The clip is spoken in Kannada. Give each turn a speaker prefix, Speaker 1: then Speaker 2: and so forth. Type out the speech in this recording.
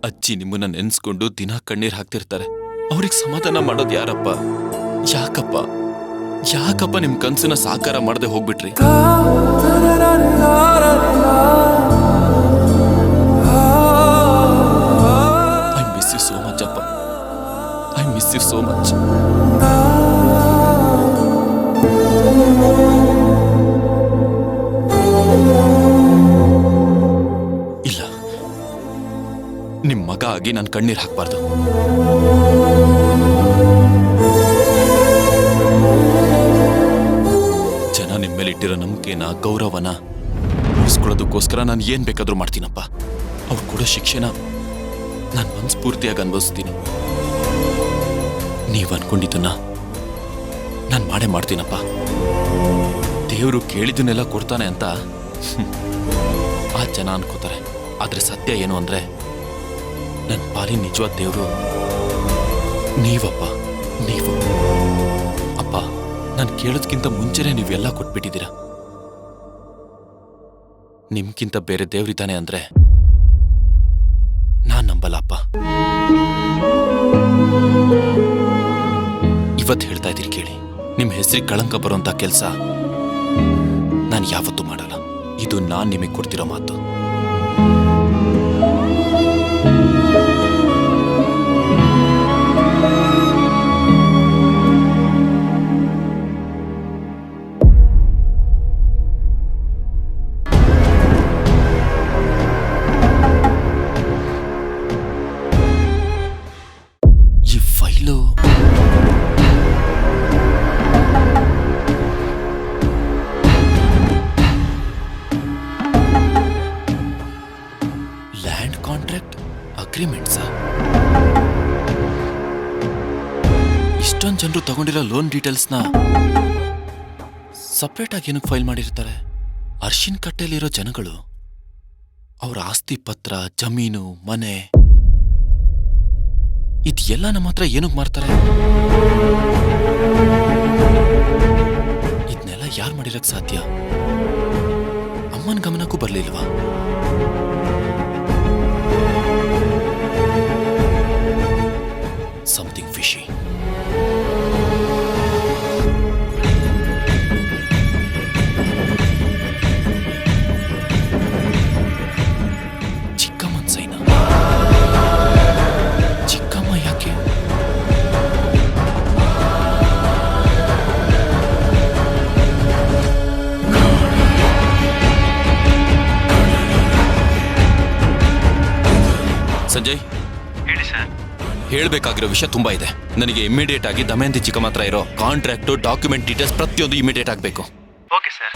Speaker 1: ಅಜ್ಜಿ ನಿಮ್ಮನ್ನ ನೆನ್ಸ್ಕೊಂಡು ದಿನ ಕಣ್ಣೀರ್ ಹಾಕ್ತಿರ್ತಾರೆ. ಅವ್ರಿಗೆ ಸಮಾಧಾನ ಮಾಡೋದು ಯಾರಪ್ಪ? ಯಾಕಪ್ಪ ನಿಮ್ ಕನ್ಸನ್ನ ಸಾಕಾರ ಮಾಡದೆ ಹೋಗ್ಬಿಟ್ರಿ? I miss you so much ಅಪ್ಪ. I miss you so much. ಇಲ್ಲ, ನಿಮ್ ಮಗ ಆಗಿ ನಾನು ಕಣ್ಣೀರ್ ಹಾಕ್ಬಾರ್ದು. ಜನ ನಿಮ್ಮ ಮೇಲೆ ಇಟ್ಟಿರೋ ನಂಬಿಕೆನ, ಗೌರವನ ಉಳಿಸ್ಕೊಳ್ಳೋದಕ್ಕೋಸ್ಕರ ನಾನು ಏನ್ ಬೇಕಾದ್ರೂ ಮಾಡ್ತೀನಪ್ಪ. ಅವ್ರು ಕೊಡೋ ಶಿಕ್ಷೆನ ನಾನು ಮನಸ್ಫೂರ್ತಿಯಾಗಿ ಅನುಭವಿಸ್ತೀನಿ. ನೀವ್ ಅನ್ಕೊಂಡಿದ್ದನ್ನ ನಾನು ಮಾಡೇ ಮಾಡ್ತೀನಪ್ಪ. ದೇವರು ಕೇಳಿದ್ದನ್ನೆಲ್ಲ ಕೊಡ್ತಾನೆ ಅಂತ ಆ ಜನ ಅನ್ಕೋತಾರೆ. ಆದ್ರೆ ಸತ್ಯ ಏನು ಅಂದ್ರೆ, ನನ್ನ ಪಾಲಿನ ನಿಜವಾದ ದೇವರು ನೀವಪ್ಪ. ನೀವು ಅಪ್ಪ, ನಾನು ಕೇಳೋದ್ಕಿಂತ ಮುಂಚೆನೆ ನೀವೆಲ್ಲ ಕೊಟ್ಬಿಟ್ಟಿದ್ದೀರಾ. ನಿಮ್ಗಿಂತ ಬೇರೆ ದೇವ್ರಿದ್ದಾನೆ ಅಂದ್ರೆ ನಾನ್ ನಂಬಲ್ಲಪ್ಪ. ಇವತ್ತು ಹೇಳ್ತಾ ಇದ್ದೀರಿ ಕೇಳಿ, ನಿಮ್ ಹೆಸರಿಗೆ ಕಳಂಕ ಬರುವಂತ ಕೆಲಸ ನಾನು ಯಾವತ್ತೂ ಮಾಡಲ್ಲ. ಇದು ನಾನ್ ನಿಮಗೆ ಕೊಡ್ತಿರೋ ಮಾತು. ಈ ಫೈಲು ಲ್ಯಾಂಡ್ ಕಾಂಟ್ರಾಕ್ಟ್ ಅಗ್ರಿಮೆಂಟ್ಸಾ? ಇಷ್ಟೊಂದು ಜನರು ತಗೊಂಡಿರೋ ಲೋನ್ ಡೀಟೇಲ್ಸ್ನ ಸಪ್ರೇಟ್ ಆಗಿ ಏನಕ್ಕೆ ಫೈಲ್ ಮಾಡಿರ್ತಾರೆ? ಅರ್ಶಿನ್ ಕಟ್ಟೆಯಲ್ಲಿರೋ ಜನಗಳು ಅವ್ರ ಆಸ್ತಿ ಪತ್ರ, ಜಮೀನು, ಮನೆ ಇದೆಲ್ಲ ನಮ್ಮ ಹತ್ರ ಏನಕ್ಕೆ ಮಾರ್ತಾರೆ? ಇದನ್ನೆಲ್ಲ ಯಾರು ಮಾಡಿರಕ್ ಸಾಧ್ಯ? ಅಮ್ಮನ ಗಮನಕ್ಕೂ ಬರ್ಲಿಲ್ವಾ? Something fishy. ಚಿಕ್ಕಮ್ಮನ ಸೈನ? ಚಿಕ್ಕಮ್ಮ ಯಾಕೆ? ಸಂಜಯ್,
Speaker 2: ಹೇಳಿ ಸರ್.
Speaker 1: ಹೇಳ್ಬೇಕಾಗಿರೋ ವಿಷಯ ತುಂಬಾ ಇದೆ. ನನಗೆ ಇಮಿಡಿಯೇಟ್ ಆಗಿ ದಮಯಂತಿ ಚಿಕ್ಕಮ್ಮ ಹತ್ರ ಇರೋ ಕಾಂಟ್ರಾಕ್ಟ್, ಡಾಕ್ಯುಮೆಂಟ್ ಡೀಟೇಲ್ಸ್ ಪ್ರತಿಯೊಂದು ಇಮಿಡಿಯೇಟ್ ಆಗಬೇಕು.
Speaker 2: Okay sir.